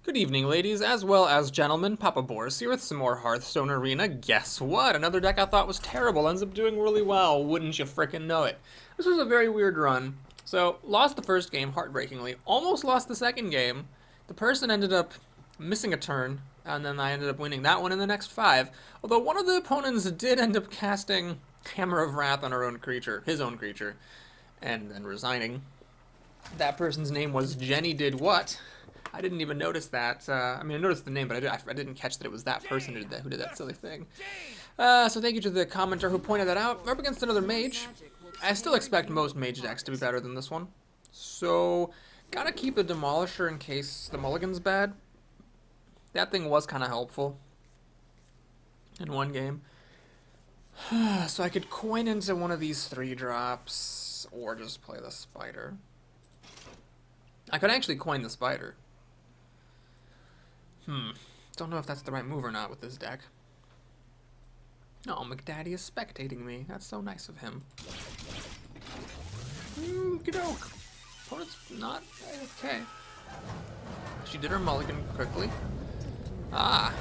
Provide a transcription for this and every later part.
Good evening, ladies, as well as gentlemen. Papa Boris here with some more Hearthstone Arena. Guess what? Another deck I thought was terrible ends up doing really well. Wouldn't you frickin' know it? This was a very weird run. So, lost the first game, heartbreakingly. Almost lost the second game. The person ended up missing a turn, and then I ended up winning that one in the next 5. Although one of the opponents did end up casting Hammer of Wrath on his own creature, and then resigning. That person's name was Jenny Did What? I didn't even notice that. I mean, I noticed the name, but I didn't catch that it was that person who did that silly thing. So thank you to the commenter who pointed that out. We're up against another mage. I still expect most mage decks to be better than this one. So, gotta keep the Demolisher in case the mulligan's bad. That thing was kind of helpful in one game. So I could coin into one of these 3-drops, or just play the spider. I could actually coin the spider. Don't know if that's the right move or not with this deck. Oh, McDaddy is spectating me. That's so nice of him. Okey-doke. Opponent's not okay. She did her mulligan quickly. Ah.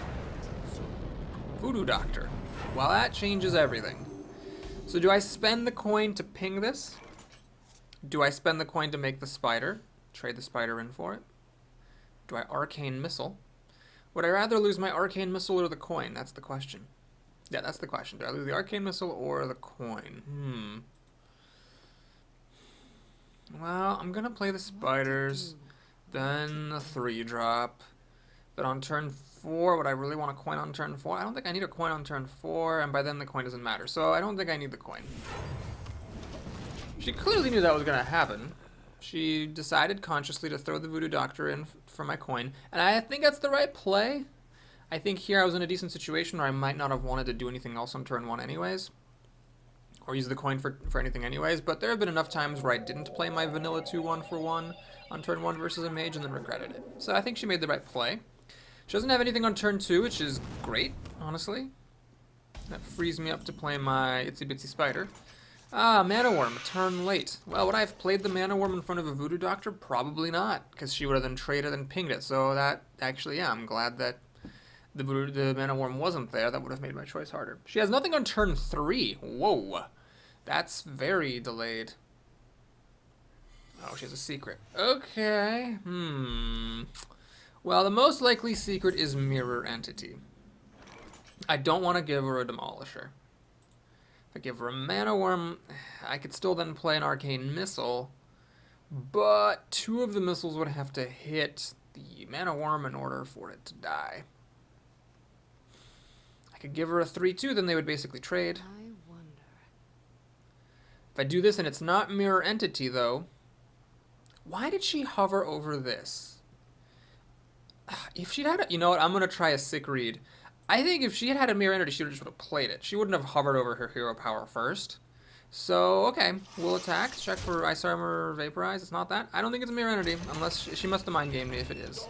Voodoo Doctor. Well, that changes everything. So do I spend the coin to ping this? Do I spend the coin to make the spider? Trade the spider in for it? Do I Arcane Missile? Would I rather lose my Arcane Missile or the coin? That's the question. Yeah, that's the question. Do I lose the Arcane Missile or the coin? Well, I'm gonna play the spiders, then the 3-drop. But on turn 4, would I really want a coin on turn 4? I don't think I need a coin on turn 4, and by then the coin doesn't matter. So I don't think I need the coin. She clearly knew that was gonna happen. She decided consciously to throw the Voodoo Doctor in for my coin, and I think that's the right play. I think here I was in a decent situation where I might not have wanted to do anything else on turn 1 anyways, or use the coin for anything anyways, but there have been enough times where I didn't play my vanilla 2-1-for-1 on turn 1 versus a mage and then regretted it. So I think she made the right play. She doesn't have anything on turn 2, which is great, honestly. That frees me up to play my Itsy Bitsy Spider. Ah, Mana Worm, turn late. Well, would I have played the Mana Worm in front of a Voodoo Doctor? Probably not, because she would have then traded and pinged it. So that, actually, yeah, I'm glad that the Mana Worm wasn't there. That would have made my choice harder. She has nothing on turn 3. Whoa. That's very delayed. Oh, she has a secret. Okay. Well, the most likely secret is Mirror Entity. I don't want to give her a Demolisher. If I give her a Mana Worm, I could still then play an Arcane Missile, but 2 of the missiles would have to hit the Mana Worm in order for it to die. I could give her a 3-2, then they would basically trade. I wonder. If I do this and it's not Mirror Entity, though, why did she hover over this? If she'd had a, you know what, I'm going to try a sick read. I think if she had had a Mirror Entity, she would have played it. She wouldn't have hovered over her hero power first. So, okay, we'll attack. Check for Ice Armor, Vaporize. It's not that. I don't think it's a Mirror Entity, unless she must have mind gamed me if it is.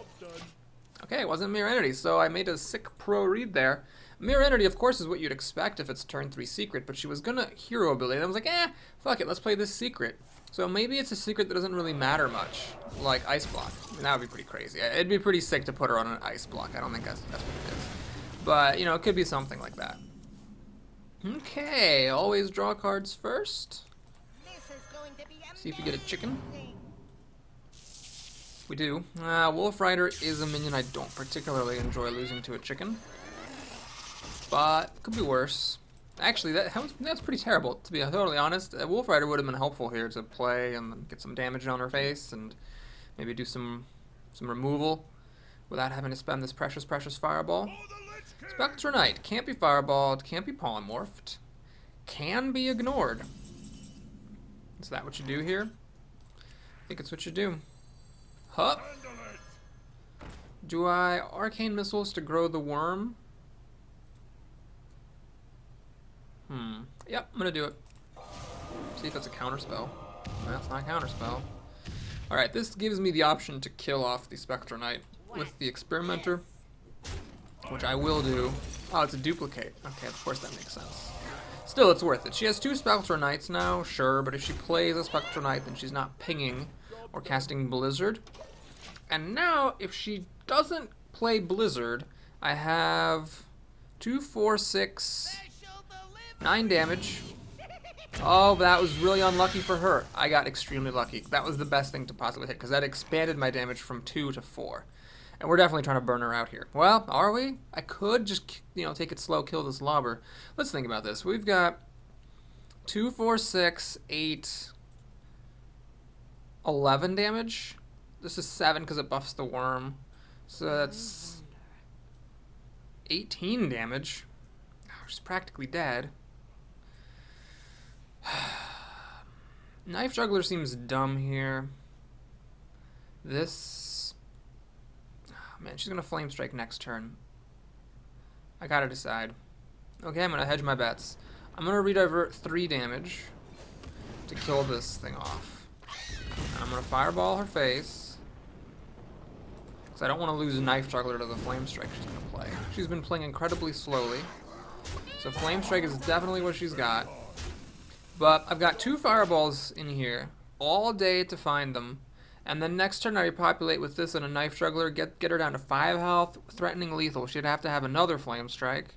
Okay, it wasn't Mirror Entity, so I made a sick pro read there. Mirror Entity, of course, is what you'd expect if it's turn 3 secret, but she was gonna hero ability, and I was like, fuck it, let's play this secret. So maybe it's a secret that doesn't really matter much, like Ice Block. I mean, that would be pretty crazy. It'd be pretty sick to put her on an Ice Block. I don't think that's what it is. But, you know, it could be something like that. Okay, always draw cards first. See if we get a chicken. We do. Wolf Rider is a minion I don't particularly enjoy losing to a chicken. But, could be worse. Actually, that's pretty terrible, to be totally honest. Wolf Rider would have been helpful here to play and get some damage on her face and maybe do some removal without having to spend this precious, precious fireball. Spectre Knight can't be fireballed, can't be polymorphed, can be ignored. Is that what you do here? I think it's what you do. Huh? Do I Arcane Missiles to grow the worm? Yep, I'm gonna do it. See if it's a counterspell. That's not a counterspell. Alright, this gives me the option to kill off the Spectre Knight with the Experimenter, which I will do. Oh, it's a duplicate. Okay, of course that makes sense. Still, it's worth it. She has 2 Spectre Knights now, sure, but if she plays a Spectre Knight, then she's not pinging or casting Blizzard. And now, if she doesn't play Blizzard, I have 2, 4, 6, 9 damage. Oh, that was really unlucky for her. I got extremely lucky. That was the best thing to possibly hit, because that expanded my damage from 2 to 4. And we're definitely trying to burn her out here. Well, are we? I could just, take it slow, kill this lobber. Let's think about this. We've got 2, 4, 6, 8, 11 damage. This is 7 because it buffs the worm. So that's 18 damage. Oh, she's practically dead. Knife Juggler seems dumb here. This... Oh, man, she's going to Flame Strike next turn. I gotta decide. Okay, I'm going to hedge my bets. I'm going to redivert 3 damage to kill this thing off. And I'm going to Fireball her face. Because I don't want to lose Knife Juggler to the Flame Strike she's going to play. She's been playing incredibly slowly. So Flame Strike is definitely what she's got. But I've got 2 Fireballs in here all day to find them. And then next turn I repopulate with this and a Knife Juggler, get her down to 5 health, threatening lethal. She'd have to have another Flame Strike.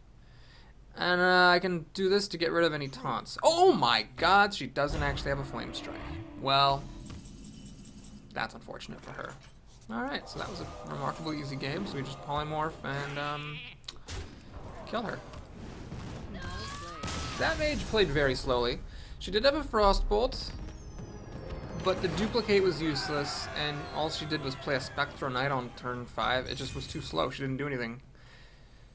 And I can do this to get rid of any taunts. Oh my god, she doesn't actually have a Flame Strike. Well, that's unfortunate for her. Alright, so that was a remarkably easy game. So we just polymorph and kill her. That mage played very slowly. She did have a Frostbolt, but the duplicate was useless, and all she did was play a Spectral Knight on turn 5. It just was too slow. She didn't do anything.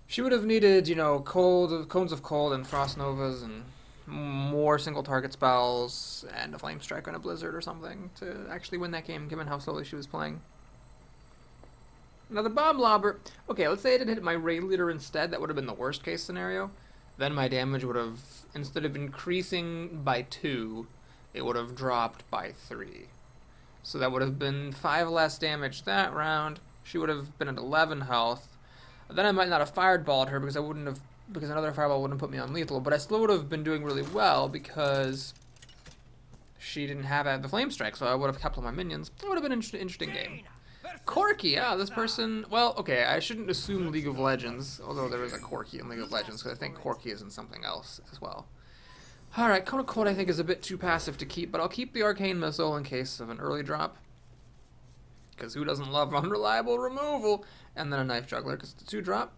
She would have needed, Cones of Cold and Frost Novas and more single target spells and a Flame Strike and a Blizzard or something to actually win that game, given how slowly she was playing. Now the Bomb Lobber, okay, let's say it had hit my Raid Leader instead. That would have been the worst case scenario. Then my damage would have, instead of increasing by 2, it would have dropped by 3. So that would have been 5 less damage that round. She would have been at 11 health. Then I might not have fireballed her because another fireball wouldn't put me on lethal, but I still would have been doing really well because she didn't have the Flame Strike, so I would have kept all my minions. It would have been an interesting game. Corki, this person... Well, okay, I shouldn't assume League of Legends, although there is a Corki in League of Legends, because I think Corki is in something else as well. Alright, Cone of Cold I think is a bit too passive to keep, but I'll keep the Arcane Missile in case of an early drop. Because who doesn't love unreliable removal? And then a Knife Juggler, because it's a 2-drop.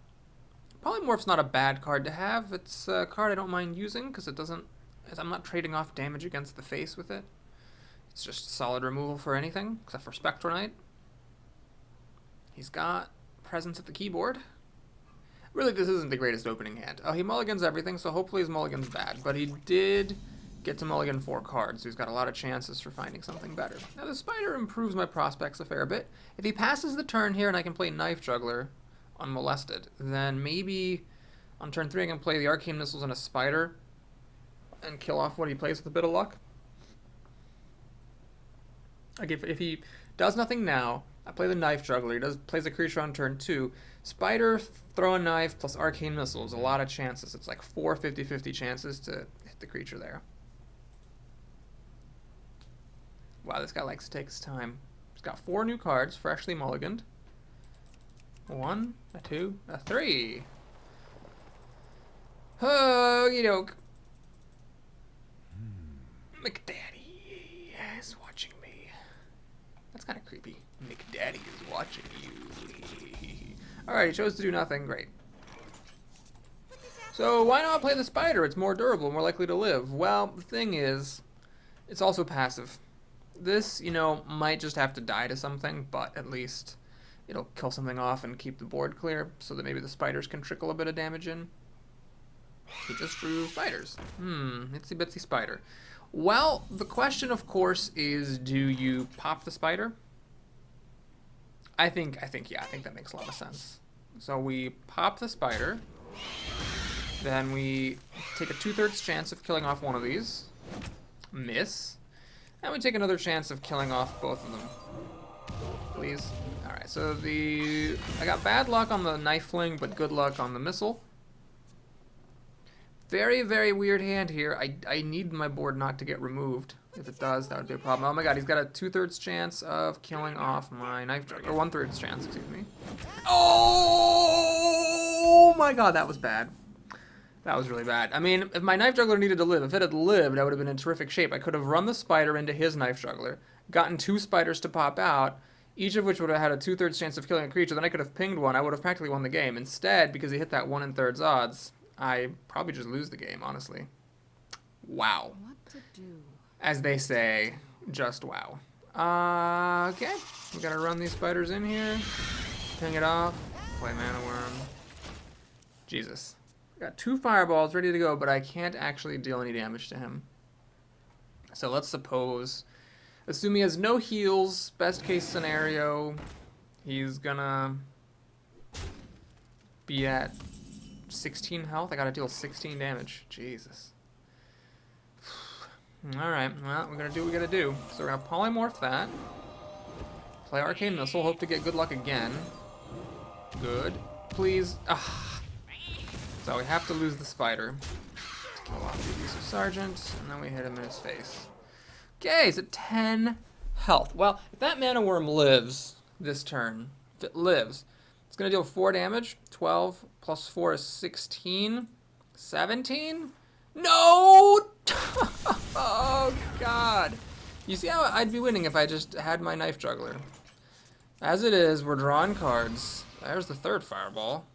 Polymorph's not a bad card to have. It's a card I don't mind using, because it doesn't... I'm not trading off damage against the face with it. It's just solid removal for anything, except for Spectral Knight. He's got presence at the keyboard. Really, this isn't the greatest opening hand. Oh, he mulligans everything, so hopefully his mulligan's bad. But he did get to mulligan 4 cards, so he's got a lot of chances for finding something better. Now, the Spider improves my prospects a fair bit. If he passes the turn here and I can play Knife Juggler unmolested, then maybe on turn 3 I can play the Arcane Missiles and a Spider and kill off what he plays with a bit of luck. Like, if he does nothing now, I play the Knife Juggler. He plays a creature on turn 2. Spider, throw a knife, plus Arcane Missiles. A lot of chances. It's like 4 50-50 chances to hit the creature there. Wow, this guy likes to take his time. He's got 4 new cards, freshly mulliganed. 1, a 2, a 3. Okie doke. McDaddy is watching me. That's kind of creepy. McDaddy is watching you. Alright, he chose to do nothing. Great. So why not play the Spider? It's more durable, more likely to live. Well, the thing is, it's also passive. This, might just have to die to something, but at least it'll kill something off and keep the board clear so that maybe the spiders can trickle a bit of damage in. He just drew spiders. Itsy bitsy spider. Well, the question, of course, is do you pop the spider? I think that makes a lot of sense. So we pop the spider, then we take a 2/3 chance of killing off one of these, miss, and we take another chance of killing off both of them. Please. Alright, so I got bad luck on the knife fling, but good luck on the missile. Very, very weird hand here. I need my board not to get removed. If it does, that would be a problem. Oh my god, he's got a 2/3 chance of killing off my knife juggler. Or 1/3 chance, excuse me. Oh my god, that was bad. That was really bad. I mean, if my knife juggler needed to live, if it had lived, I would have been in terrific shape. I could have run the spider into his knife juggler, gotten 2 spiders to pop out, each of which would have had a 2/3 chance of killing a creature. Then I could have pinged one. I would have practically won the game. Instead, because he hit that 1 1/3 odds, I probably just lose the game, honestly. Wow. What to do? As they say, just wow. Okay. We gotta run these spiders in here. Ping it off. Play Mana Worm. Jesus. Got 2 fireballs ready to go, but I can't actually deal any damage to him. So let's suppose, assume he has no heals, best case scenario, he's gonna be at 16 health. I gotta deal 16 damage. Jesus. Alright, well, we're gonna do what we gotta do. So we're gonna polymorph that. Play Arcane Missile, hope to get good luck again. Good. Please. Ah. So we have to lose the spider to kill off the abusive sergeant, and then we hit him in his face. Okay, he's at 10 health. Well, if that Mana Worm lives this turn, if it lives, it's gonna deal 4 damage. 12 plus 4 is 16. 17? No! Oh, God. You see how I'd be winning if I just had my knife juggler. As it is, we're drawing cards. There's the 3rd fireball.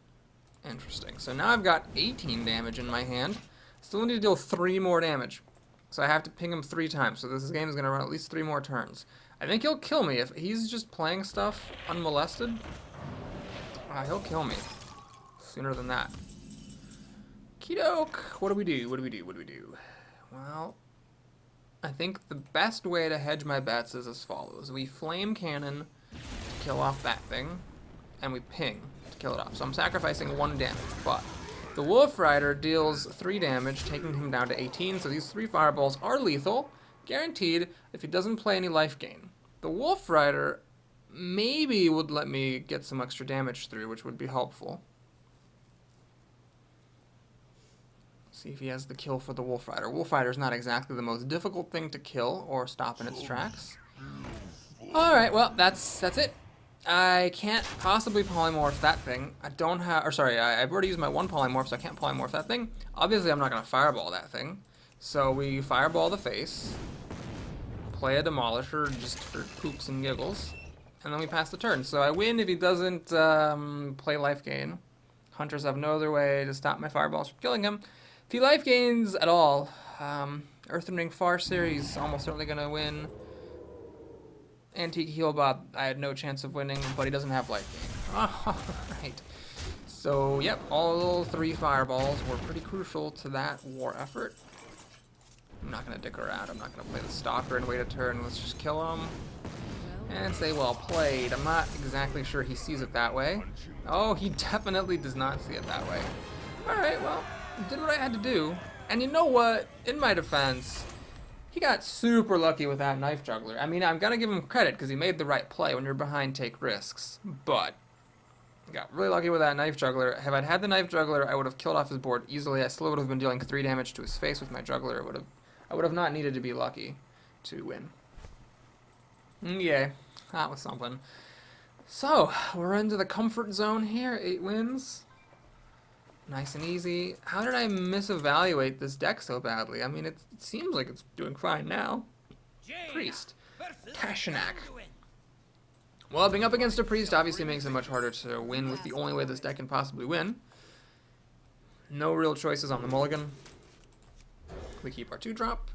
Interesting. So now I've got 18 damage in my hand. Still need to deal 3 more damage. So I have to ping him 3 times. So this game is going to run at least 3 more turns. I think he'll kill me. If he's just playing stuff unmolested, he'll kill me sooner than that. Okey-doke. What do we do? What do we do? What do we do? Well, I think the best way to hedge my bets is as follows. We flame cannon to kill off that thing, and we ping to kill it off. So I'm sacrificing 1 damage, but the Wolf Rider deals 3 damage, taking him down to 18, so these 3 fireballs are lethal, guaranteed, if he doesn't play any life gain. The Wolf Rider maybe would let me get some extra damage through, which would be helpful. See if he has the kill for the Wolf Rider. Wolf Rider is not exactly the most difficult thing to kill or stop in its tracks. Alright, well, that's it. I can't possibly polymorph that thing. I don't have, or sorry, I've already used my 1 polymorph, so I can't polymorph that thing. Obviously, I'm not going to fireball that thing. So we fireball the face, play a Demolisher just for poops and giggles, and then we pass the turn. So I win if he doesn't play life gain. Hunters have no other way to stop my fireballs from killing him. If he life gains at all, Earthen Ring Farseer, he's almost certainly going to win. Antique Healbot, I had no chance of winning, but he doesn't have life gain. Alright. So, yep, all 3 fireballs were pretty crucial to that war effort. I'm not going to dick around. I'm not going to play the Stalker and wait a turn. Let's just kill him and say, well played. I'm not exactly sure he sees it that way. Oh, he definitely does not see it that way. Alright, well, did what I had to do. And you know what? In my defense, he got super lucky with that knife juggler. I mean, I'm going to give him credit because he made the right play. When you're behind, take risks. But he got really lucky with that knife juggler. If I'd had the knife juggler, I would have killed off his board easily. I still would have been dealing 3 damage to his face with my juggler. I would have not needed to be lucky to win. Yeah, that was something. So, we're into the comfort zone here. 8 wins. Nice and easy. How did I misevaluate this deck so badly? I mean, it seems like it's doing fine now. Priest. Kashanak. Well, being up against a priest obviously makes it much harder to win with the only way this deck can possibly win. No real choices on the mulligan. We keep our 2-drop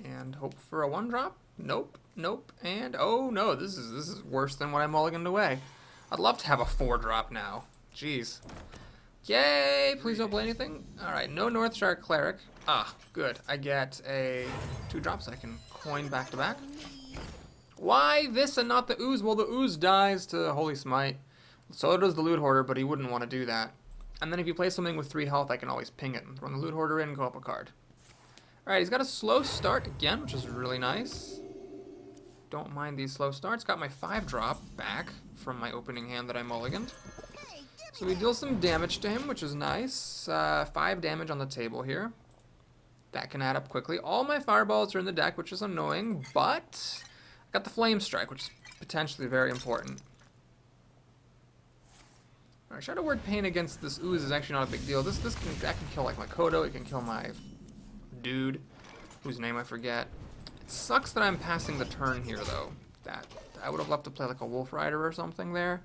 and hope for a 1-drop. Nope, nope, and oh no, this is worse than what I mulliganed away. I'd love to have a 4-drop now. Jeez. Yay! Please don't play anything. Alright, no Northshire Cleric. Ah, good. I get a 2-drop so I can coin back to back. Why this and not the Ooze? Well, the Ooze dies to Holy Smite. So does the Loot Hoarder, but he wouldn't want to do that. And then if you play something with 3 health, I can always ping it and throw the Loot Hoarder in and go up a card. Alright, he's got a slow start again, which is really nice. Don't mind these slow starts. Got my 5-drop back from my opening hand that I mulliganed. So we deal some damage to him, which is nice. 5 damage on the table here. That can add up quickly. All my fireballs are in the deck, which is annoying, but I got the Flame Strike, which is potentially very important. Alright, Shadow Word Pain against this ooze is actually not a big deal. That can kill like my Kodo, it can kill my dude, whose name I forget. It sucks that I'm passing the turn here though. That I would have loved to play like a Wolf Rider or something there.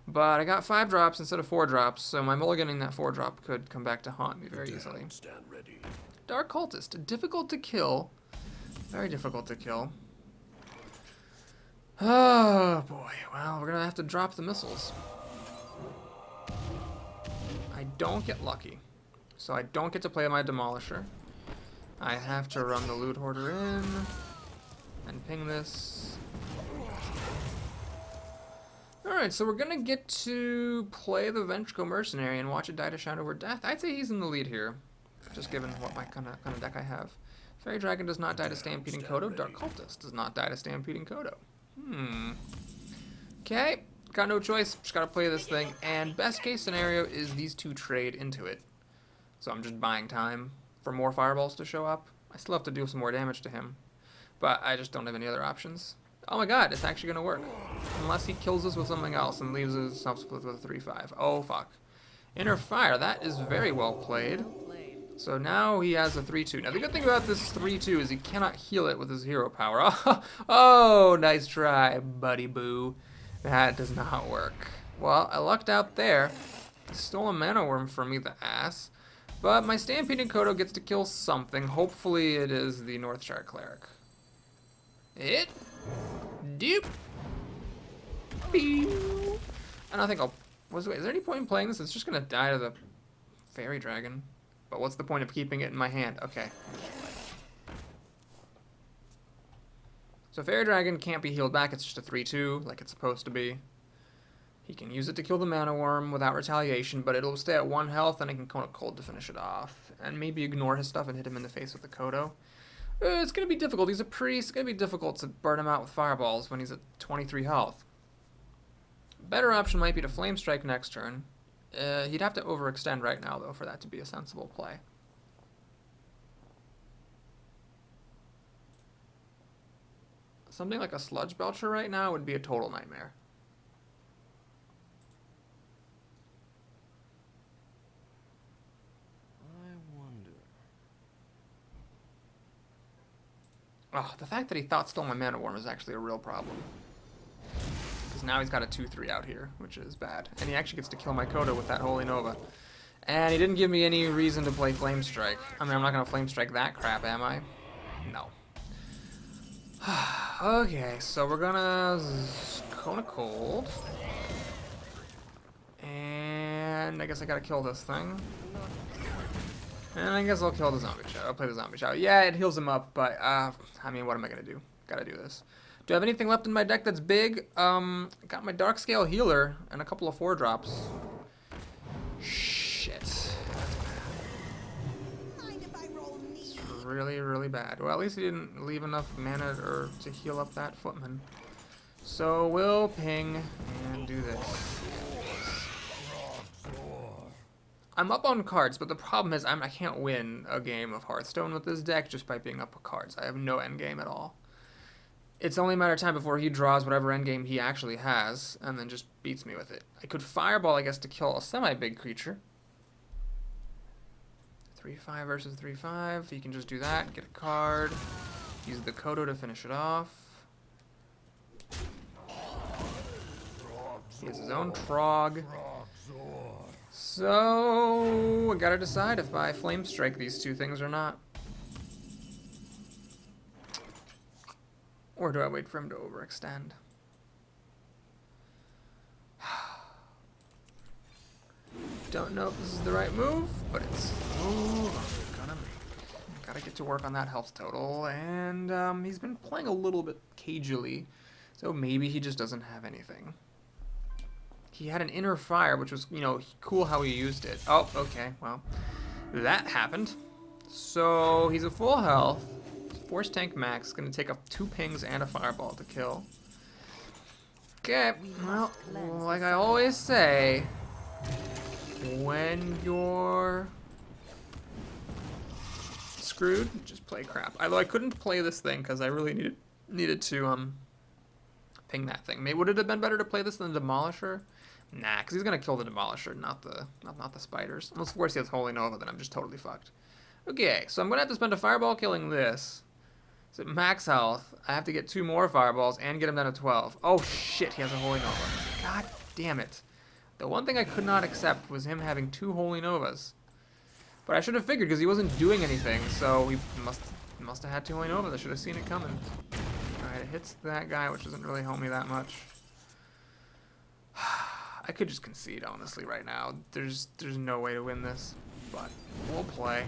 But I got 5 drops instead of 4 drops, so my mulliganing that 4 drop could come back to haunt me very easily. Stand ready. Dark Cultist, difficult to kill. Very difficult to kill. Oh boy, well, we're gonna have to drop the missiles. I don't get lucky, so I don't get to play my Demolisher. I have to run the Loot Hoarder in and ping this. Alright, so we're gonna get to play the Vengeful Mercenary and watch it die to Shadow Word Death. I'd say he's in the lead here, just given what my kind of deck I have. Fairy Dragon does not die to Stampeding Kodo. Dark Cultist does not die to Stampeding Kodo. Okay, got no choice, just gotta play this thing, and best case scenario is these two trade into it. So I'm just buying time for more fireballs to show up. I still have to do some more damage to him, but I just don't have any other options. Oh my god, it's actually gonna work. Unless he kills us with something else and leaves us with a 3-5. Oh fuck. Inner Fire, that is very well played. So now he has a 3-2. Now the good thing about this 3-2 is he cannot heal it with his hero power. Oh, nice try, buddy boo. That does not work. Well, I lucked out there. Stole a Mana Worm from me, the ass. But my Stampeding Kodo gets to kill something. Hopefully it is the Northshire Cleric. Hit. Doop. Pew. I don't think I'll... Is there any point in playing this? It's just going to die to the Fairy Dragon. But what's the point of keeping it in my hand? Okay. So Fairy Dragon can't be healed back. It's just a 3-2, like it's supposed to be. He can use it to kill the Mana Worm without retaliation, but it'll stay at 1 health, and I can Cone of Cold to finish it off. And maybe ignore his stuff and hit him in the face with the Kodo. It's going to be difficult. He's a priest. It's going to be difficult to burn him out with fireballs when he's at 23 health. Better option might be to Flame Strike next turn. He'd have to overextend right now, though, for that to be a sensible play. Something like a Sludge Belcher right now would be a total nightmare. I wonder. Oh, the fact that he thought stole my Mana Worm is actually a real problem. Because now he's got a 2-3 out here, which is bad. And he actually gets to kill my Kodo with that Holy Nova. And he didn't give me any reason to play Flame Strike. I mean, I'm not going to Flame Strike that crap, am I? No. Okay, so we're gonna Cone of Cold. And I guess I gotta kill this thing. And I guess I'll kill the Zombie Shadow. I'll play the Zombie Shadow. Yeah, it heals him up, but, I mean, what am I gonna do? Gotta do this. Do I have anything left in my deck that's big? Got my Darkscale Healer and a couple of 4-drops. Shit. It's really, really bad. Well, at least he didn't leave enough mana to heal up that Footman. So we'll ping and do this. I'm up on cards, but the problem is I can't win a game of Hearthstone with this deck just by being up on cards. I have no endgame at all. It's only a matter of time before he draws whatever endgame he actually has, and then just beats me with it. I could Fireball, I guess, to kill a semi-big creature. 3-5 versus 3-5. He can just do that, get a card, use the Kodo to finish it off. He has his own Trog. So, I gotta decide if I Flame Strike these two things or not. Or do I wait for him to overextend? Don't know if this is the right move, but it's the move I'm gonna make. Gotta get to work on that health total, and he's been playing a little bit cagily, so maybe he just doesn't have anything. He had an Inner Fire, which was, you know, cool how he used it. Oh, okay, well, that happened. So he's at full health. Force Tank Max, gonna take up 2 pings and a Fireball to kill. Okay, well, like I always say, when you're screwed. Just play crap. Although I couldn't play this thing because I really needed to ping that thing. Maybe would it have been better to play this than the Demolisher? Nah, because he's gonna kill the Demolisher, not the spiders. Unless of course he has Holy Nova, then I'm just totally fucked. Okay, so I'm gonna have to spend a fireball killing this. So at max health, I have to get 2 more fireballs and get him down to 12. Oh shit, he has a Holy Nova. God damn it. The one thing I could not accept was him having 2 Holy Novas. But I should have figured because he wasn't doing anything, so he must have had 2 Holy Novas. I should have seen it coming. Alright, it hits that guy, which doesn't really help me that much. I could just concede, honestly, right now. There's no way to win this, but we'll play.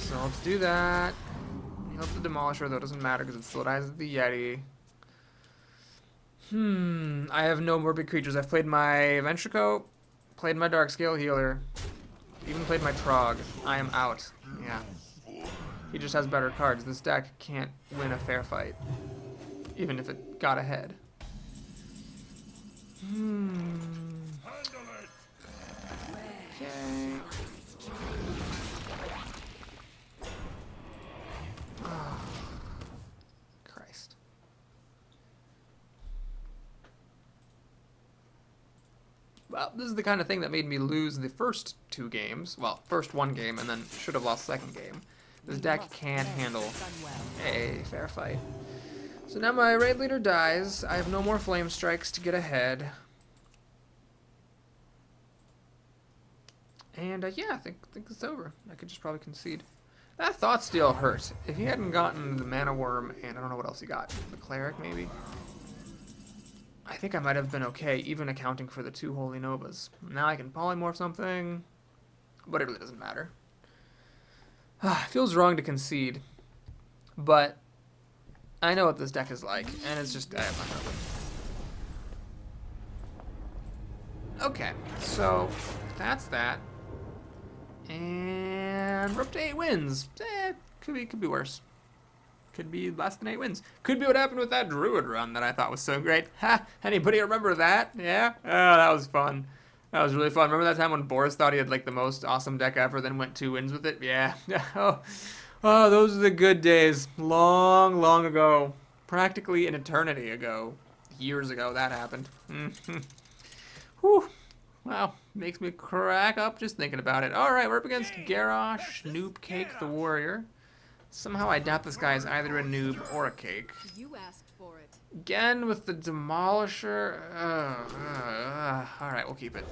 So let's do that. Heal up the Demolisher, though it doesn't matter because it still dies with the Yeti. I have no more big creatures. I've played my Ventrico, played my Darkscale Healer, even played my Trog. I am out. Yeah. He just has better cards. This deck can't win a fair fight, even if it got ahead. Okay. Oh, Christ. Well, this is the kind of thing that made me lose the first 2 games. Well, first 1 game, and then should have lost second game. This deck can't handle a fair fight. So now my raid leader dies. I have no more flame strikes to get ahead. And yeah, I think it's over. I could just probably concede. That Thought Steal hurt. If he hadn't gotten the Mana Worm and I don't know what else he got, the Cleric maybe, I think I might have been okay, even accounting for the 2 Holy Novas. Now I can polymorph something, but it really doesn't matter. It feels wrong to concede, but I know what this deck is like, and it's just, I'm not gonna win. Okay, so that's that. And we're up to 8 wins. Could be worse. Could be less than 8 wins. Could be what happened with that Druid run that I thought was so great. Ha! Anybody remember that? Yeah? Oh, that was fun. That was really fun. Remember that time when Boris thought he had like the most awesome deck ever, then went 2 wins with it? Yeah. Oh, those are the good days. Long, long ago. Practically an eternity ago. Years ago that happened. Whew. Wow, makes me crack up just thinking about it. Alright, we're up against Garrosh, Noob Cake the Warrior. Somehow I doubt this guy is either a noob or a cake. You asked for it. Again with the Demolisher. Alright, we'll keep it.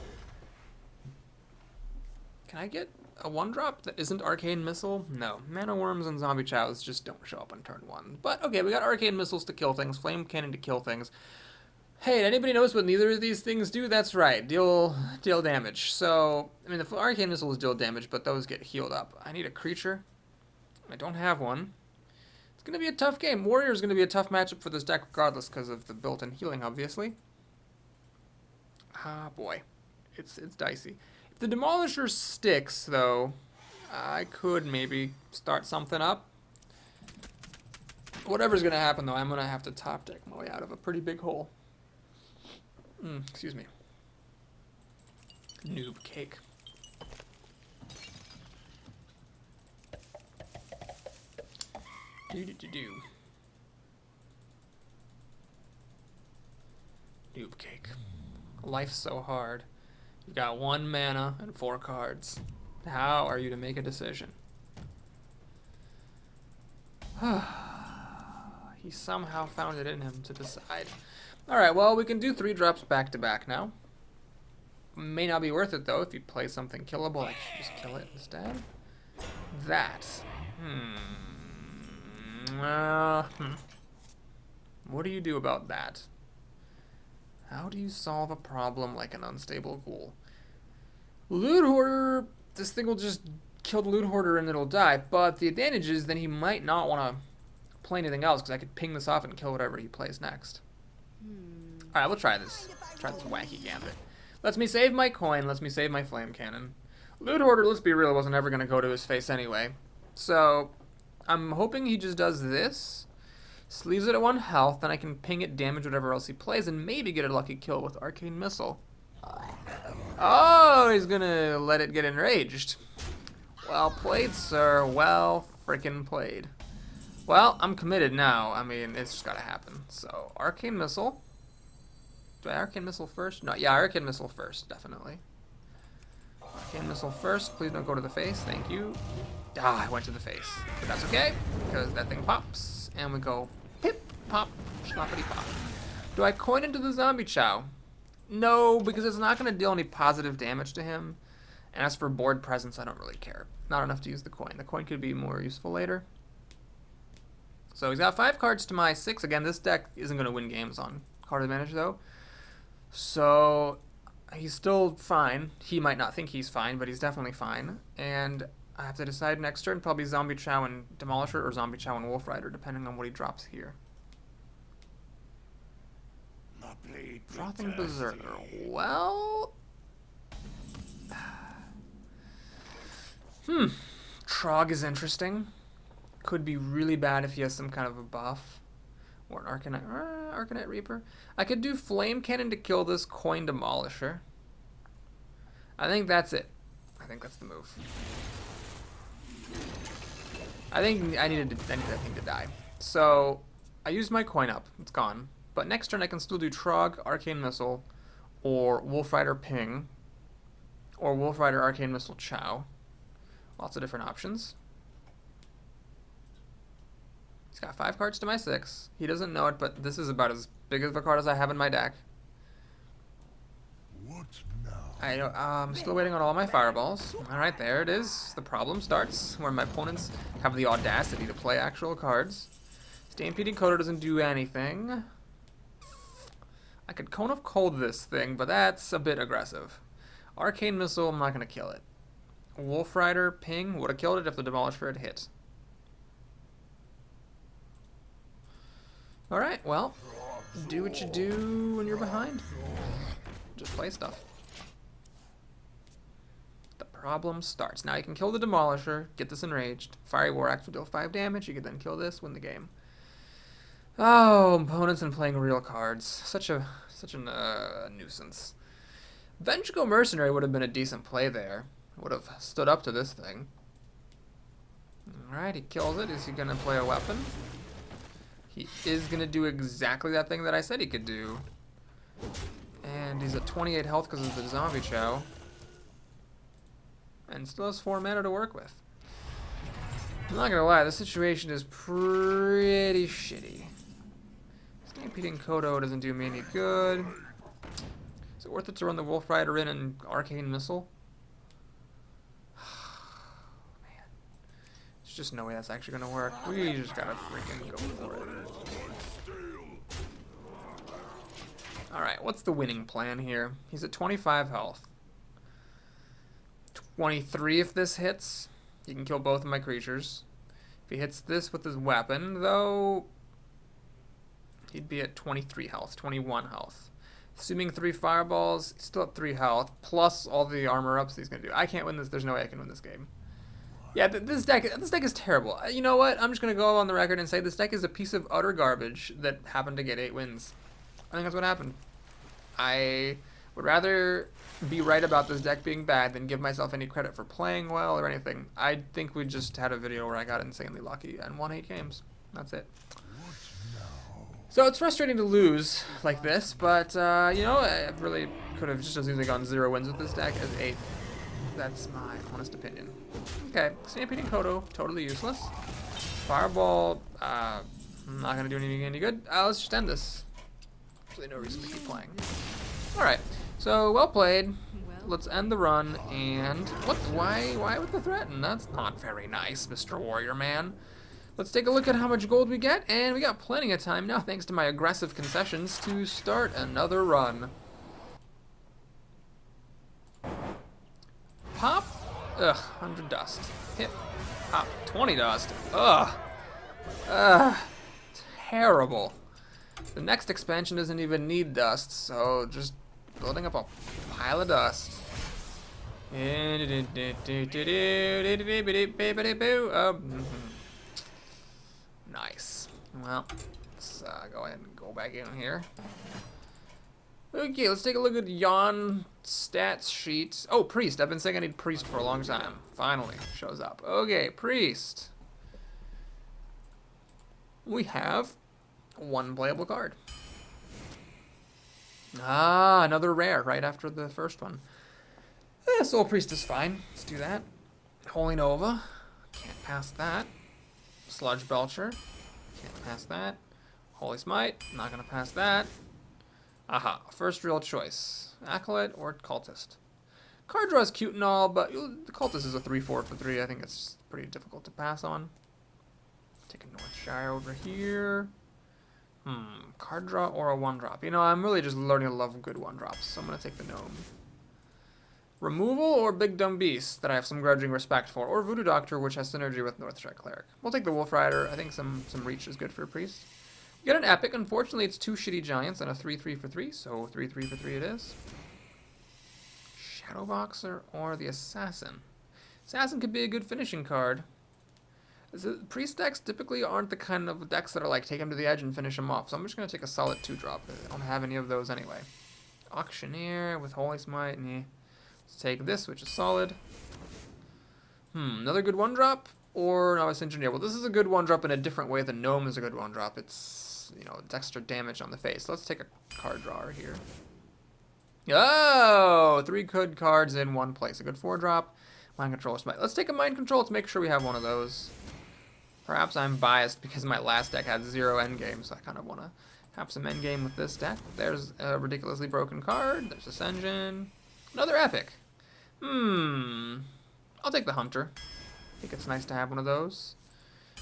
Can I get a 1-drop that isn't Arcane Missile? No. Mana Worms and Zombie Chows just don't show up on turn 1. But okay, we got Arcane Missiles to kill things, Flame Cannon to kill things. Hey, did anybody notice what neither of these things do? That's right, deal damage. So, I mean, the Arcane Missiles deal damage, but those get healed up. I need a creature. I don't have one. It's going to be a tough game. Warrior's going to be a tough matchup for this deck regardless because of the built-in healing, obviously. Ah, boy. It's dicey. If the Demolisher sticks, though, I could maybe start something up. Whatever's going to happen, though, I'm going to have to top deck my way out of a pretty big hole. Excuse me. Noob Cake. Do. Noob Cake. Life's so hard. You've got 1 mana and 4 cards. How are you to make a decision? He somehow found it in him to decide. Alright, well, we can do 3 drops back to back now. May not be worth it, though, if you play something killable. I should just kill it instead. That. What do you do about that? How do you solve a problem like an unstable ghoul? Loot Hoarder, this thing will just kill the Loot Hoarder and it'll die, but the advantage is then he might not want to play anything else because I could ping this off and kill whatever he plays next. Alright, we'll try this. Try this wacky gambit. Lets me save my coin, lets me save my flame cannon. Loot Hoarder, let's be real, wasn't ever going to go to his face anyway. So, I'm hoping he just does this, sleeves it at 1 health, then I can ping it, damage whatever else he plays, and maybe get a lucky kill with Arcane Missile. Oh, he's going to let it get enraged. Well played, sir. Well freaking played. Well, I'm committed now. I mean, it's just gotta happen. So, Arcane Missile. Do I Arcane Missile first? No, yeah, Arcane Missile first, definitely. Arcane Missile first. Please don't go to the face. Thank you. Ah, I went to the face. But that's okay, because that thing pops. And we go pip, pop, schloppity pop. Do I coin into the Zombie Chow? No, because it's not going to deal any positive damage to him. And as for board presence, I don't really care. Not enough to use the coin. The coin could be more useful later. So he's got 5 cards to my 6. Again, this deck isn't going to win games on card advantage, though. So he's still fine. He might not think he's fine, but he's definitely fine. And I have to decide next turn, probably Zombie Chow and Demolisher, or Zombie Chow and Wolf Rider, depending on what he drops here. Frothing Berserker. Well... Trog is interesting. Could be really bad if he has some kind of a buff. Or an Arcanite Reaper. I could do Flame Cannon to kill this Coin Demolisher. I think that's it. I think that's the move. I think I need that thing to die. So, I used my coin up. It's gone. But next turn I can still do Trog, Arcane Missile, or Wolf Rider Ping, or Wolf Rider Arcane Missile Chow. Lots of different options. He's got 5 cards to my 6. He doesn't know it, but this is about as big of a card as I have in my deck. What now? I'm still waiting on all my fireballs. Alright, there it is. The problem starts, where my opponents have the audacity to play actual cards. Stampeding Kodo doesn't do anything. I could Cone of Cold this thing, but that's a bit aggressive. Arcane Missile, I'm not going to kill it. Wolf Rider Ping would have killed it if the Demolisher had hit. Alright, well, do what you do when you're behind. Just play stuff. The problem starts. Now you can kill the Demolisher, get this enraged. Fiery War Axe will deal 5 damage. You can then kill this, win the game. Oh, opponents and playing real cards. Such a nuisance. Vengeful Mercenary would have been a decent play there. Would have stood up to this thing. Alright, he kills it. Is he going to play a weapon? He is going to do exactly that thing that I said he could do. And he's at 28 health because of the Zombie Chow. And still has 4 mana to work with. I'm not going to lie, this situation is pretty shitty. Stampeding Kodo doesn't do me any good. Is it worth it to run the Wolf Rider in and Arcane Missile? Man. There's just no way that's actually going to work. We just got to freaking go for it. Alright, what's the winning plan here? He's at 25 health. 23 if this hits. He can kill both of my creatures. If he hits this with his weapon, though, he'd be at 23 health, 21 health. Assuming 3 fireballs, he's still at 3 health, plus all the armor ups he's going to do. I can't win this. There's no way I can win this game. Yeah, this deck is terrible. You know what? I'm just going to go on the record and say this deck is a piece of utter garbage that happened to get 8 wins. I think that's what happened. I would rather be right about this deck being bad than give myself any credit for playing well or anything. I think we just had a video where I got insanely lucky and won 8 games. That's it. So it's frustrating to lose like this, but you know, I really could have just as easily gone 0 wins with this deck as 8. That's my honest opinion. Okay, Stampeding Kodo, totally useless. Fireball, not gonna do any good. Let's just end this. Really no reason to keep playing. Alright, so well played. Let's end the run, and what? Why with the threaten? That's not very nice, Mr. Warrior Man. Let's take a look at how much gold we get, and we got plenty of time now, thanks to my aggressive concessions, to start another run. Pop. Ugh, 100 dust. Hit. Pop. 20 dust. Ugh. Terrible. The next expansion doesn't even need dust, so just building up a pile of dust. Nice. Well, let's go ahead and go back in here. Okay, let's take a look at Yon stats sheet. Oh, Priest. I've been saying I need Priest for a long time. Finally, shows up. Okay, Priest. We have one playable card. Ah, another rare right after the first one. Soul Priest is fine. Let's do that. Holy Nova. Can't pass that. Sludge Belcher. Can't pass that. Holy Smite. Not gonna pass that. Aha. First real choice. Acolyte or Cultist. Card draw is cute and all, but the Cultist is a 3/4 for 3. I think it's pretty difficult to pass on. Take a Northshire over here. Card draw or a 1-drop. You know, I'm really just learning to love good 1-drops, so I'm going to take the Gnome. Removal or Big Dumb Beast that I have some grudging respect for, or Voodoo Doctor, which has synergy with Northshire Cleric. We'll take the Wolf Rider. I think some reach is good for a Priest. You get an Epic. Unfortunately, it's 2 shitty Giants and a 3/3 for 3, so 3/3 for 3 it is. Shadow Boxer or the Assassin. Assassin could be a good finishing card. Priest decks typically aren't the kind of decks that are like take him to the edge and finish him off, so I'm just going to take a solid 2-drop. I don't have any of those anyway. Auctioneer with Holy Smite. Let's take this, which is solid. Another good 1-drop or Novice Engineer. Well, this is a good 1-drop in a different way than Gnome is a good 1-drop. It's, you know, it's extra damage on the face. Let's take a card drawer here. Oh, 3 good cards in one place. A good 4-drop. Mind Control Smite. Let's take a Mind Control to make sure we have one of those. Perhaps I'm biased because my last deck had 0 endgame, so I kind of want to have some endgame with this deck. There's a ridiculously broken card. There's Ascension. Another Epic. I'll take the Hunter. I think it's nice to have one of those.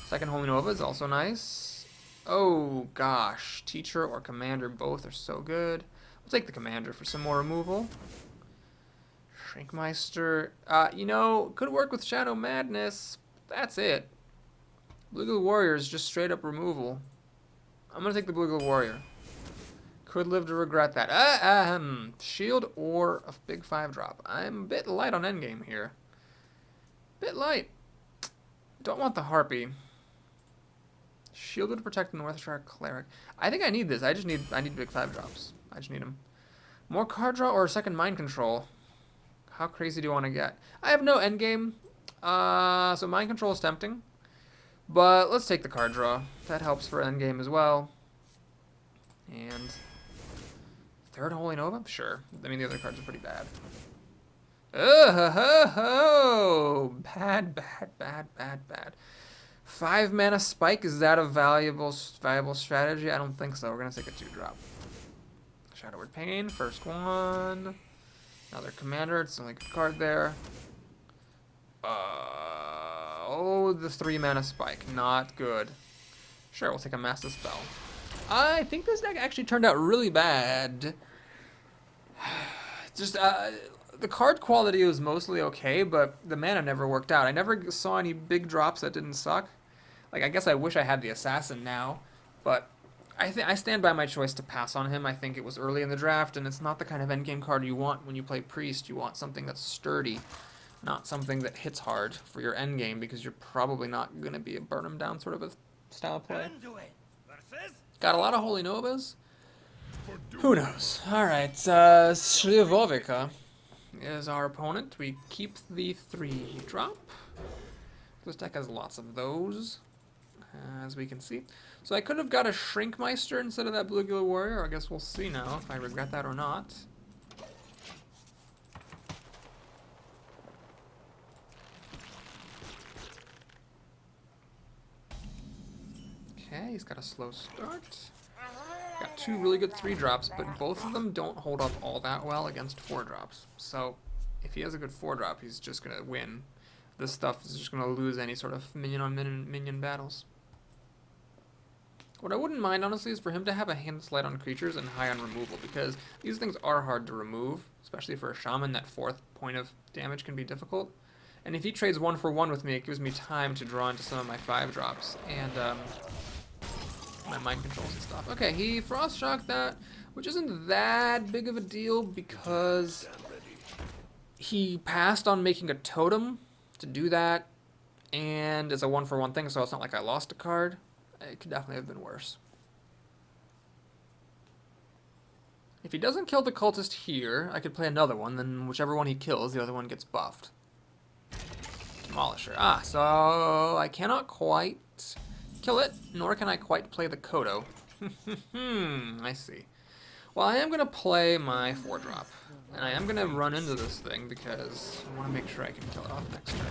Second Holy Nova is also nice. Oh, gosh. Teacher or Commander, both are so good. We'll take the Commander for some more removal. Shrinkmeister. You know, could work with Shadow Madness. That's it. Blue Glue Warrior is just straight up removal. I'm going to take the Blue Glue Warrior. Could live to regret that. Shield or a big 5-drop. I'm a bit light on endgame here. Bit light. Don't want the Harpy. Shielded to protect the Northshire Cleric. I think I need this. I need big 5-drops. I just need them. More card draw or a second Mind Control. How crazy do you want to get? I have no endgame. So Mind Control is tempting. But let's take the card draw. That helps for endgame as well. And third Holy Nova? Sure. I mean, the other cards are pretty bad. Oh, bad. 5 mana Spike, is that a viable strategy? I don't think so. We're going to take a 2-drop. Shadow Word Pain, first one. Another Commander, it's the only good card there. Oh, the 3 mana Spike, not good. Sure, we'll take a Massive Spell. I think this deck actually turned out really bad. Just, the card quality was mostly okay, but the mana never worked out. I never saw any big drops that didn't suck. Like, I guess I wish I had the Assassin now, but I stand by my choice to pass on him. I think it was early in the draft, and it's not the kind of endgame card you want when you play Priest. You want something that's sturdy, not something that hits hard for your endgame, because you're probably not going to be a burn 'em down sort of a style of play. Got a lot of Holy Novas? Who knows? Alright, Slivovica is our opponent. We keep the 3-drop. This deck has lots of those, as we can see. So I could have got a Shrinkmeister instead of that Blue Glue Warrior. I guess we'll see now if I regret that or not. Okay, he's got a slow start. Got 2 really good 3-drops, but both of them don't hold up all that well against 4-drops. So if he has a good 4-drop, he's just going to win. This stuff is just going to lose any sort of minion battles. What I wouldn't mind, honestly, is for him to have a hand slight on creatures and high on removal, because these things are hard to remove, especially for a shaman. That 4th point of damage can be difficult. And if he trades 1 for 1 with me, it gives me time to draw into some of my 5-drops and my mind controls and stuff. Okay, he Frost Shocked that, which isn't that big of a deal because he passed on making a totem to do that, and it's a 1 for 1 thing, so it's not like I lost a card. It could definitely have been worse. If he doesn't kill the cultist here, I could play another one, then whichever one he kills, the other one gets buffed. Demolisher. Ah, so I cannot quite kill it, nor can I quite play the Kodo. I see. Well, I am going to play my 4-drop, and I am going to run into this thing because I want to make sure I can kill it off next turn.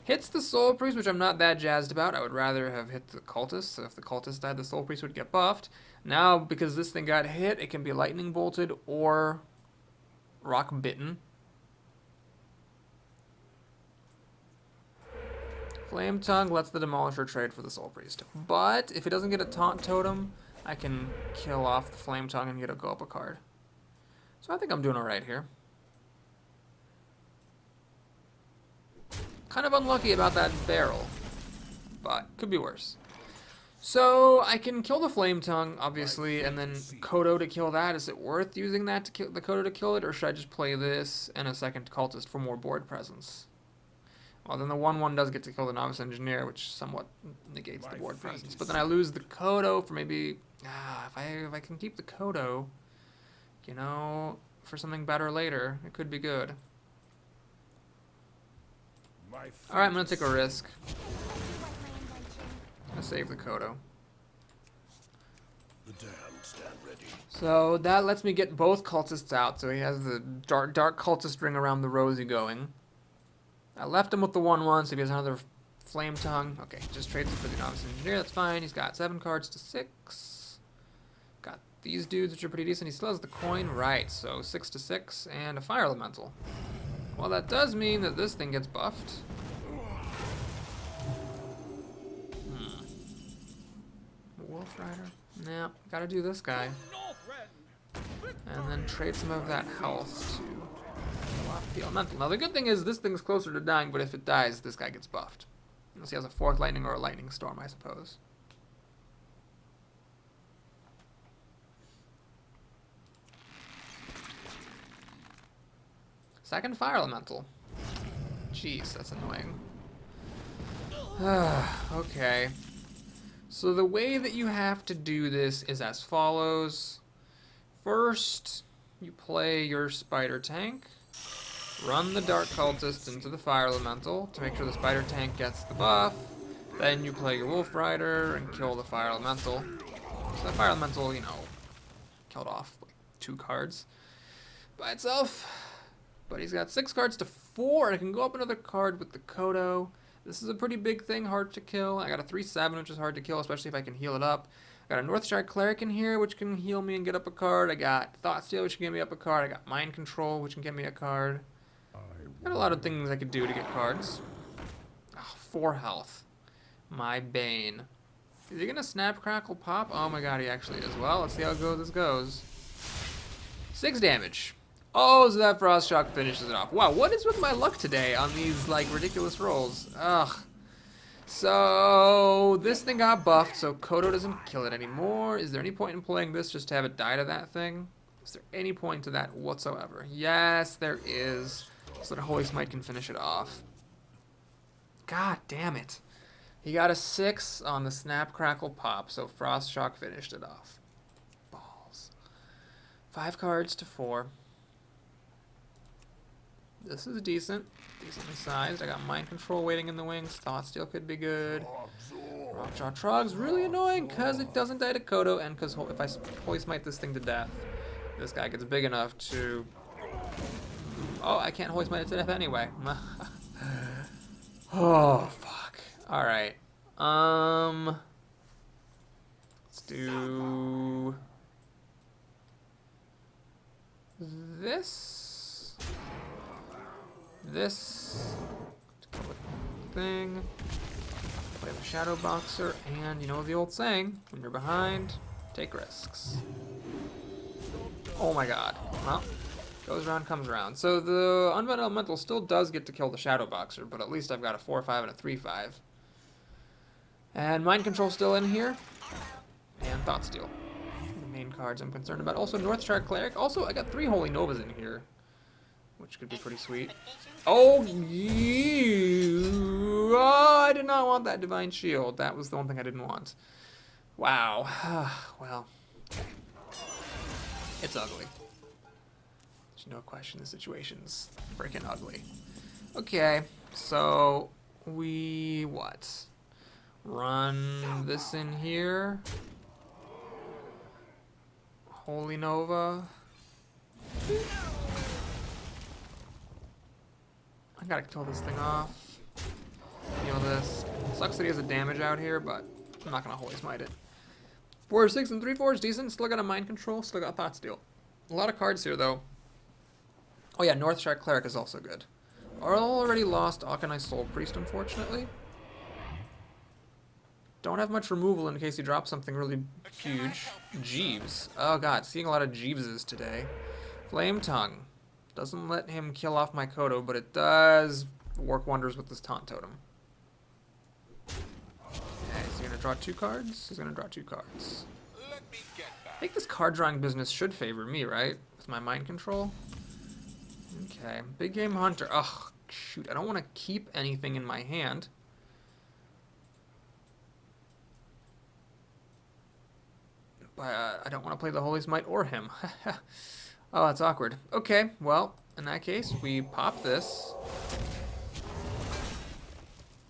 Hits the Soul Priest, which I'm not that jazzed about. I would rather have hit the Cultist, so if the Cultist died, the Soul Priest would get buffed. Now, because this thing got hit, it can be Lightning Bolted or Rock Bitten. Flame Tongue lets the Demolisher trade for the Soul Priest. But if it doesn't get a Taunt Totem, I can kill off the Flame Tongue and get a go up a card. So I think I'm doing alright here. Kind of unlucky about that barrel, but could be worse. So I can kill the Flame Tongue, obviously, and then Kodo to kill that. Is it worth using that to kill the Kodo to kill it, or should I just play this and a second Cultist for more board presence? Well, then the 1/1 does get to kill the Novice Engineer, which somewhat negates the board presence. But then I lose the Kodo for maybe... if I can keep the Kodo, you know, for something better later, it could be good. Alright, I'm going to take a risk. I'm going to save the Kodo. The damned stand ready. So that lets me get both cultists out. So he has the dark cultist ring around the rosy going. I left him with the 1/1, so he has another Flame Tongue. Okay, just trades it for the Novice Engineer. That's fine. He's got 7 cards to 6. Got these dudes, which are pretty decent. He still has the coin. Right, so 6 to 6 and a Fire Elemental. Well, that does mean that this thing gets buffed. Wolf Rider? Nah, gotta do this guy. And then trade some of that health to kill off the Elemental. Now, the good thing is this thing's closer to dying, but if it dies, this guy gets buffed. Unless he has a Fork Lightning or a Lightning Storm, I suppose. Second Fire Elemental. Jeez, that's annoying. Okay. So the way that you have to do this is as follows. First, you play your Spider Tank. Run the Dark Cultist into the Fire Elemental to make sure the Spider Tank gets the buff. Then you play your Wolf Rider and kill the Fire Elemental. So that Fire Elemental, you know, killed off like 2 cards by itself. But he's got 6 cards to 4, and I can go up another card with the Kodo. This is a pretty big thing, hard to kill. I got a 3/7, which is hard to kill, especially if I can heal it up. I got a Northshire Cleric in here, which can heal me and get up a card. I got Thoughtsteal, which can get me up a card. I got Mind Control, which can get me a card. Got a lot of things I could do to get cards. Oh, 4 health. My bane. Is he gonna Snap, Crackle, Pop? Oh my god, he actually is. Well, let's see how this goes. 6 damage. Oh, so that Frost Shock finishes it off. Wow, what is with my luck today on these, like, ridiculous rolls? Ugh. So, this thing got buffed, so Kodo doesn't kill it anymore. Is there any point in playing this just to have it die to that thing? Is there any point to that whatsoever? Yes, there is. So that Holy Smite can finish it off. God damn it. He got a 6 on the Snap, Crackle, Pop, so Frost Shock finished it off. Balls. 5 cards to 4. This is decently sized. I got Mind Control waiting in the wings. Thoughtsteal could be good. Rockjaw Trog's really annoying because it doesn't die to Kodo, and because if I Holy Smite this thing to death, this guy gets big enough to... Oh, I can't Holy Smite it to death anyway. Oh, fuck. Alright. Let's do... This thing, play the Shadow Boxer, and you know the old saying, when you're behind, take risks. Oh my god. Well, goes around, comes around. So the Unbound Elemental still does get to kill the Shadow Boxer, but at least I've got a 4/5 and a 3/5. And Mind Control still in here, and Thoughtsteal. The main cards I'm concerned about. Also Northshire Cleric. Also, I got 3 Holy Novas in here, which could be pretty sweet. Oh, you! Oh, I did not want that Divine Shield. That was the one thing I didn't want. Wow. Well, okay. It's ugly. There's no question the situation's freaking ugly. Okay, so we what? Run this in here. Holy Nova. I gotta kill this thing off. Heal this. Sucks that he has a damage out here, but I'm not gonna Holy Smite it. 4, 6, and 3, 4 is decent. Still got a Mind Control. Still got Thought Steal. A lot of cards here, though. Oh yeah, Northshire Cleric is also good. Already lost Akanai Soul Priest, unfortunately. Don't have much removal in case he drops something really huge. Jeeves. Oh god, seeing a lot of Jeeveses today. Flame Tongue. Doesn't let him kill off my Kodo, but it does work wonders with this Taunt Totem. Okay, is he going to draw 2 cards? He's going to draw 2 cards. I think this card drawing business should favor me, right? With my Mind Control. Okay, Big Game Hunter. Ugh, shoot, I don't want to keep anything in my hand. But I don't want to play the Holy Smite or him. Oh, that's awkward. Okay, well, in that case, we pop this.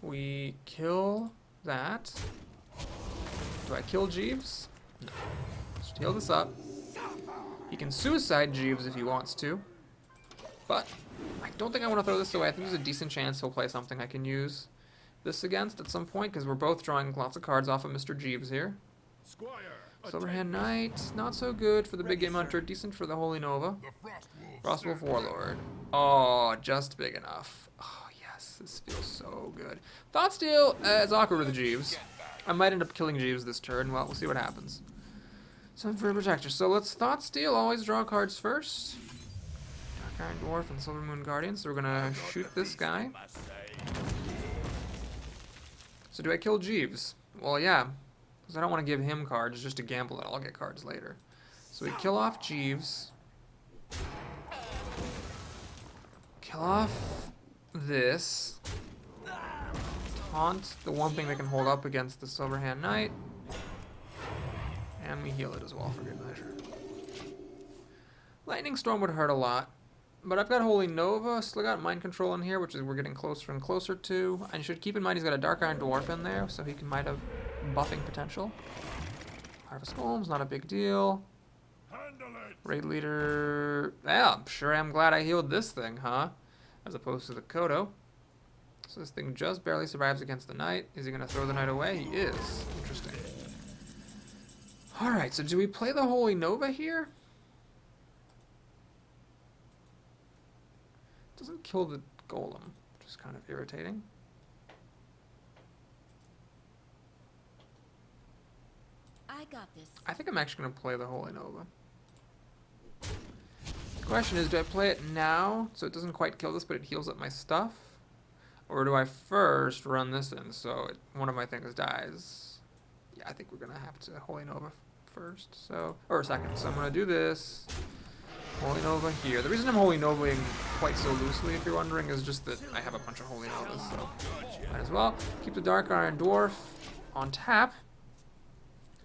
We kill that. Do I kill Jeeves? No. Just heal this up. He can suicide Jeeves if he wants to. But I don't think I want to throw this away. I think there's a decent chance he'll play something I can use this against at some point, because we're both drawing lots of cards off of Mr. Jeeves here. Silverhand Knight, not so good for the Big Game Hunter, decent for the Holy Nova. Frostwolf Warlord. Oh, just big enough. Oh, yes, this feels so good. Thought Steal is awkward with the Jeeves. I might end up killing Jeeves this turn. Well, we'll see what happens. Some for Protector. So let's Thought Steal, always draw cards first. Dark Iron Dwarf and Silver Moon Guardian. So we're going to shoot this guy. So do I kill Jeeves? Well, yeah. Because I don't want to give him cards just to gamble that I'll get cards later. So we kill off Jeeves. Kill off this. Taunt the one thing that can hold up against the Silverhand Knight. And we heal it as well for good measure. Lightning Storm would hurt a lot. But I've got Holy Nova, still got Mind Control in here, which is we're getting closer and closer to. And you should keep in mind he's got a Dark Iron Dwarf in there, so he might have buffing potential. Harvest Golems, not a big deal. Raid Leader, yeah, I'm sure I'm glad I healed this thing, huh? As opposed to the Kodo. So this thing just barely survives against the Knight. Is he going to throw the Knight away? He is. Interesting. Alright, so do we play the Holy Nova here? Doesn't kill the Golem, which is kind of irritating. I got this. I think I'm actually going to play the Holy Nova. The question is, do I play it now so it doesn't quite kill this, but it heals up my stuff? Or do I first run this in so one of my things dies? Yeah, I think we're going to have to Holy Nova first, so, or second. So I'm going to do this. Holy Nova here. The reason I'm Holy Novaing quite so loosely, if you're wondering, is just that I have a bunch of Holy Novas, so might as well. Keep the Dark Iron Dwarf on tap.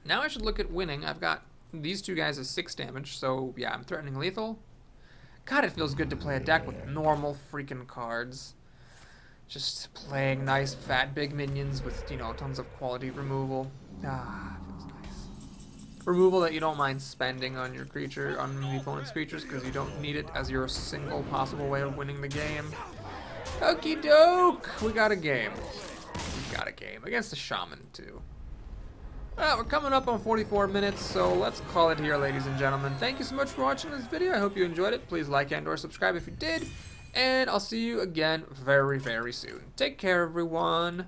Now I should look at winning. I've got these 2 guys as 6 damage, so yeah, I'm threatening lethal. God, it feels good to play a deck with normal freaking cards. Just playing nice, fat, big minions with, you know, tons of quality removal. Ah, feels nice. Removal that you don't mind spending on your creature, on the opponent's creatures, because you don't need it as your single possible way of winning the game. Okie doke! We got a game. We got a game. Against the Shaman, too. Well, we're coming up on 44 minutes, so let's call it here, ladies and gentlemen. Thank you so much for watching this video. I hope you enjoyed it. Please like and or subscribe if you did. And I'll see you again very, very soon. Take care, everyone.